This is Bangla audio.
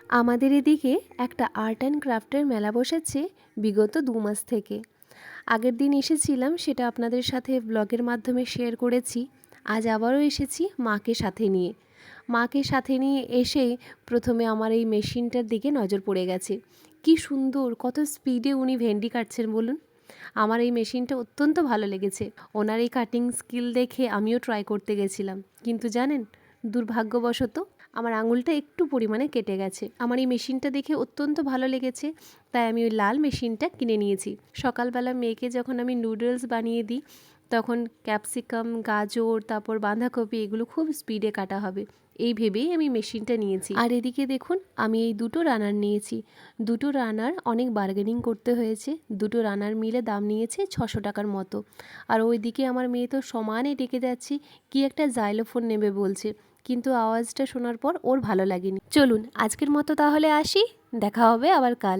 আমাদের এদিকে একটা আর্ট অ্যান্ড ক্রাফটের মেলা বসেছে বিগত 2 মাস থেকে। আগের দিন এসেছিলাম, সেটা আপনাদের সাথে ব্লগের মাধ্যমে শেয়ার করেছি। আজ আবারও এসেছি মাকে সাথে নিয়ে। মাকে সাথে নিয়ে এসেই প্রথমে আমার এই মেশিনটার দিকে নজর পড়ে গেছে। কি সুন্দর, কত স্পিডে উনি ভেন্ডি কাটছেন বলুন। আমার এই মেশিনটা অত্যন্ত ভালো লেগেছে। ওনার এই কাটিং স্কিল দেখে আমিও ট্রাই করতে গেছিলাম, কিন্তু জানেন, দুর্ভাগ্যবশত আমার আঙুলটা একটু পরিমাণে কেটে গেছে। আমার এই মেশিনটা দেখে অত্যন্ত ভালো লেগেছে, তাই আমি ওই লাল মেশিনটা কিনে নিয়েছি। সকালবেলা মেয়েকে যখন আমি নুডলস বানিয়ে দিই, তখন ক্যাপসিকাম, গাজর, তারপর বাঁধাকপি এগুলো খুব স্পিডে কাটা হবে, এই ভেবেই আমি মেশিনটা নিয়েছি। আর এদিকে দেখুন, আমি এই দুটো রানার নিয়েছি। দুটো রানার অনেক বার্গেনিং করতে হয়েছে। দুটো রানার মিলে দাম নিয়েছে 600 টাকার মতো। আর ওইদিকে আমার মেয়ে তো সমানে ডেকে যাচ্ছে, কি একটা জাইলোফোন নেবে বলছে, কিন্তু আওয়াজটা শোনার পর ওর ভালো লাগেনি। চলুন আজকের মতো তাহলে আসি, দেখা হবে আবার কাল।